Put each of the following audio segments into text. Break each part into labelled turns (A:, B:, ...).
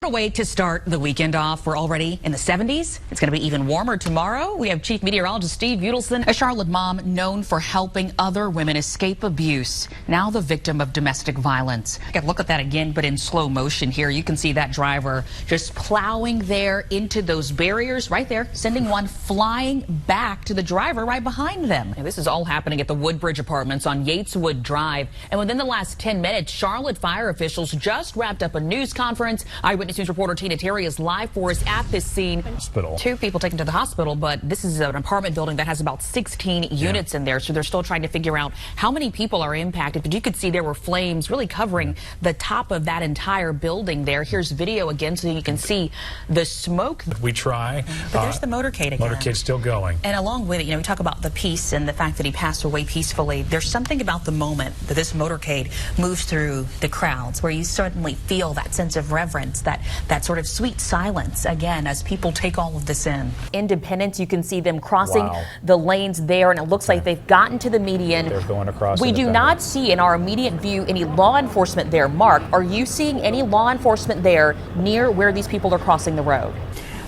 A: What a way to start the weekend off. We're already in the 70s. It's going to be even warmer tomorrow. We have Chief Meteorologist Steve Udelson, a Charlotte mom known for helping other women escape abuse, now the victim of domestic violence. I can look at that again, but in slow motion here. You can see that driver just plowing there into those barriers right there, sending one flying back to the driver right behind them. And this is all happening at the Woodbridge Apartments on Yateswood Drive. And within the last 10 minutes, Charlotte fire officials just wrapped up a news conference. Eyewitness News reporter Tina Terry is live for us at this scene.
B: Hospital.
A: 2 people taken to the hospital, but this is an apartment building that has about 16 units in there, so they're still trying to figure out how many people are impacted. But you could see there were flames really covering the top of that entire building there. Here's video again so you can see the smoke.
B: We try.
A: But there's the motorcade again.
B: Motorcade's still going.
A: And along with it, we talk about the peace and the fact that he passed away peacefully. There's something about the moment that this motorcade moves through the crowds where you certainly feel that sense of reverence, that sort of sweet silence again as people take all of this in. Independence, you can see them crossing the lanes there, and it looks like they've gotten to the median.
B: They're going across.
A: We do not see in our immediate view any law enforcement there. Mark, are you seeing any law enforcement there near where these people are crossing the road?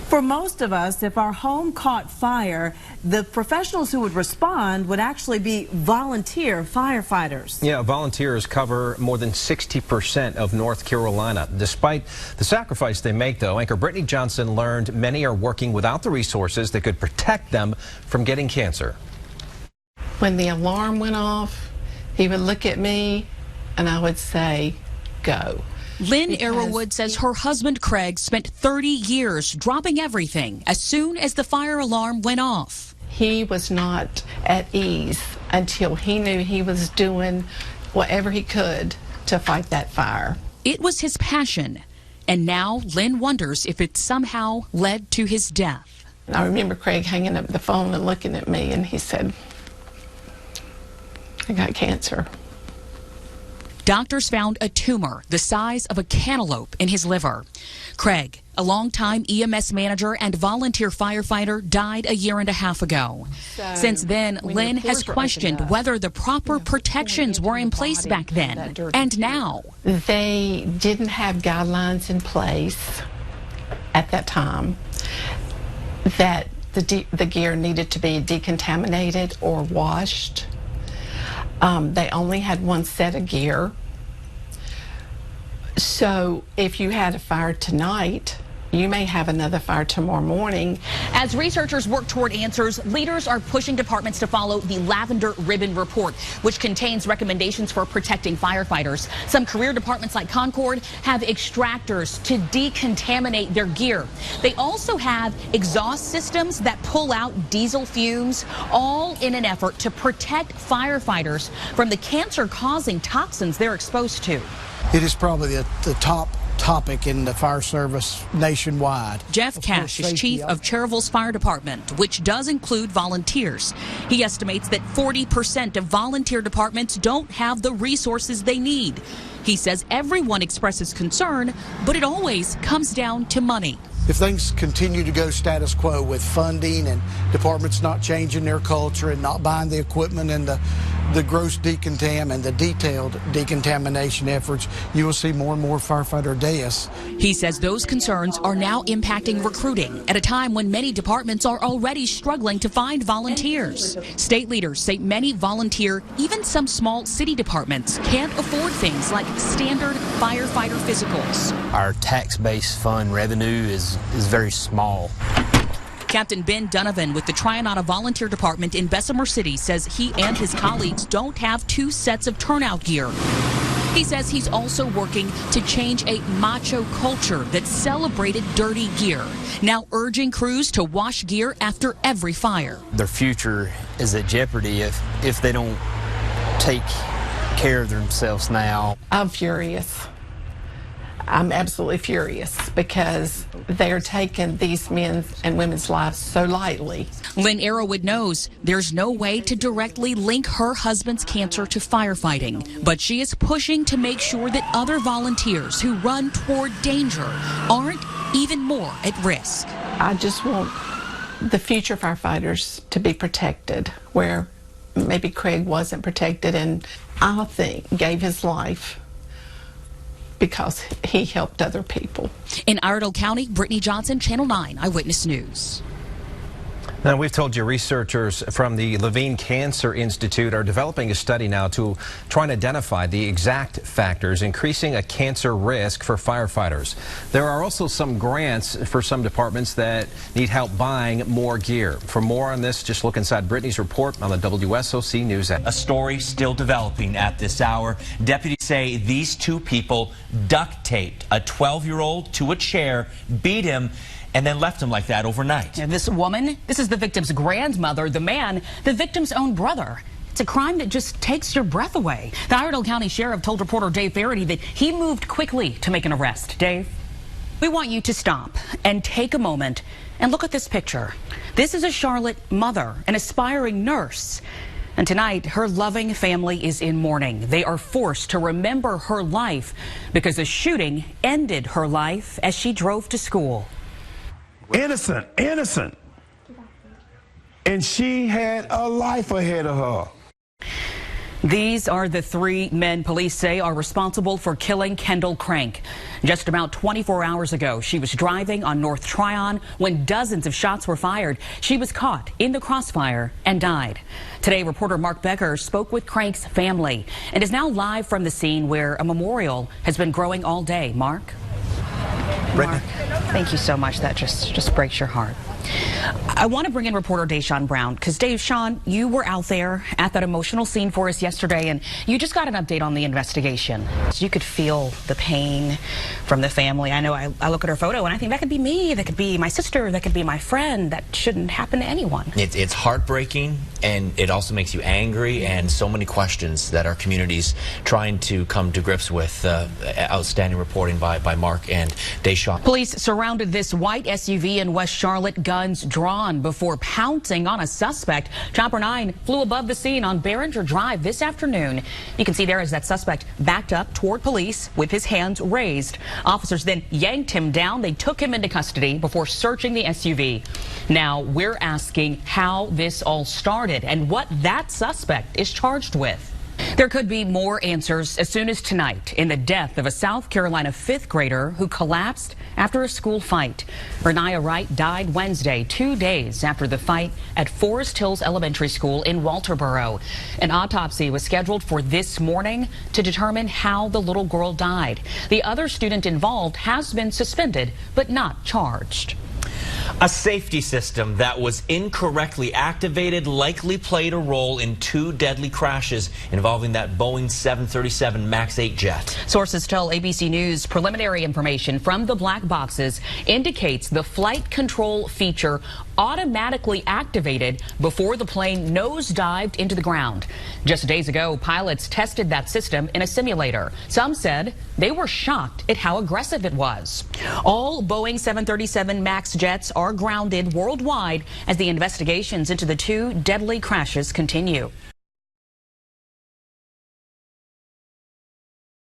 C: For most of us, if our home caught fire, the professionals who would respond would actually be volunteer firefighters.
D: Yeah, volunteers cover more than 60% of North Carolina. Despite the sacrifice they make, though, anchor Brittney Johnson learned many are working without the resources that could protect them from getting cancer.
E: When the alarm went off, he would look at me and I would say, go.
F: Lynn Arrowwood says her husband Craig spent 30 years dropping everything as soon as the fire alarm went off.
E: He was not at ease until he knew he was doing whatever he could to fight that fire.
F: It was his passion, and now Lynn wonders if it somehow led to his death.
E: I remember Craig hanging up the phone and looking at me, and he said, I got cancer.
F: Doctors found a tumor the size of a cantaloupe in his liver. Craig, a longtime EMS manager and volunteer firefighter, died a year and a half ago. Since then, Lynn has questioned whether the proper protections were in place back then and now.
E: They didn't have guidelines in place at that time that the gear needed to be decontaminated or washed. They only had one set of gear. So if you had a fire tonight, you may have another fire tomorrow morning.
A: As researchers work toward answers, leaders are pushing departments to follow the Lavender Ribbon Report, which contains recommendations for protecting firefighters. Some career departments like Concord have extractors to decontaminate their gear. They also have exhaust systems that pull out diesel fumes, all in an effort to protect firefighters from the cancer-causing toxins they're exposed to.
G: It is probably the top topic in the fire service nationwide.
F: Jeff Cash is chief of Cherville's Fire Department, which does include volunteers. He estimates that 40% of volunteer departments don't have the resources they need. He says everyone expresses concern, but it always comes down to money.
G: If things continue to go status quo with funding and departments not changing their culture and not buying the equipment and the gross decontam and the detailed decontamination efforts, you will see more and more firefighter deaths.
F: He says those concerns are now impacting recruiting at a time when many departments are already struggling to find volunteers. State leaders say many volunteer, even some small city departments can't afford things like standard firefighter physicals.
H: Our tax-based fund revenue is very small.
F: Captain Ben Donovan with the Trianata Volunteer Department in Bessemer City says he and his colleagues don't have 2 sets of turnout gear. He says he's also working to change a macho culture that celebrated dirty gear, now urging crews to wash gear after every fire.
H: Their future is at jeopardy if they don't take care of themselves now.
E: I'm furious. I'm absolutely furious because they are taking these men's and women's lives so lightly.
F: Lynn Arrowwood knows there's no way to directly link her husband's cancer to firefighting, but she is pushing to make sure that other volunteers who run toward danger aren't even more at risk.
E: I just want the future firefighters to be protected where maybe Craig wasn't protected and I think gave his life because he helped other people.
F: In Iredell County, Brittney Johnson, Channel 9 Eyewitness News.
D: Now, we've told you researchers from the Levine Cancer Institute are developing a study now to try and identify the exact factors increasing a cancer risk for firefighters. There are also some grants for some departments that need help buying more gear. For more on this, just look inside Brittney's report on the WSOC News app.
B: A story still developing at this hour. Deputies say these two people duct taped a 12-year-old to a chair, beat him, and then left him like that overnight.
A: And this woman, this is the victim's grandmother, the man, the victim's own brother. It's a crime that just takes your breath away. The Iredell County Sheriff told reporter Dave Faraday that he moved quickly to make an arrest. Dave, we want you to stop and take a moment and look at this picture. This is a Charlotte mother, an aspiring nurse. And tonight, her loving family is in mourning. They are forced to remember her life because a shooting ended her life as she drove to school.
I: Innocent. And she had a life ahead of her.
A: These are the three men police say are responsible for killing Kendall Crank. Just about 24 hours ago, she was driving on North Tryon when dozens of shots were fired. She was caught in the crossfire and died. Today, reporter Mark Becker spoke with Crank's family and is now live from the scene where a memorial has been growing all day. Mark? Mark, thank you so much. That just breaks your heart. I want to bring in reporter Deshaun Brown because, Deshaun, you were out there at that emotional scene for us yesterday, and you just got an update on the investigation. So you could feel the pain from the family. I know I look at her photo, and I think that could be me, that could be my sister, that could be my friend. That shouldn't happen to anyone.
J: It's heartbreaking, and it also makes you angry, and so many questions that our community's trying to come to grips with. Outstanding reporting by Mark and Deshaun.
A: Police surrounded this white SUV in West Charlotte, guns drawn, before pouncing on a suspect. Chopper 9 flew above the scene on Behringer Drive this afternoon. You can see there as that suspect backed up toward police with his hands raised. Officers then yanked him down. They took him into custody before searching the SUV. Now we're asking how this all started and what that suspect is charged with. There could be more answers as soon as tonight in the death of a South Carolina fifth grader who collapsed after a school fight. Renaya Wright died Wednesday, 2 days after the fight at Forest Hills Elementary School in Walterboro. An autopsy was scheduled for this morning to determine how the little girl died. The other student involved has been suspended but not charged.
B: A safety system that was incorrectly activated likely played a role in 2 deadly crashes involving that Boeing 737 MAX 8 jet.
A: Sources tell ABC News preliminary information from the black boxes indicates the flight control feature automatically activated before the plane nosedived into the ground. Just days ago, pilots tested that system in a simulator. Some said they were shocked at how aggressive it was. All Boeing 737 MAX jets are grounded worldwide as the investigations into the 2 deadly crashes continue.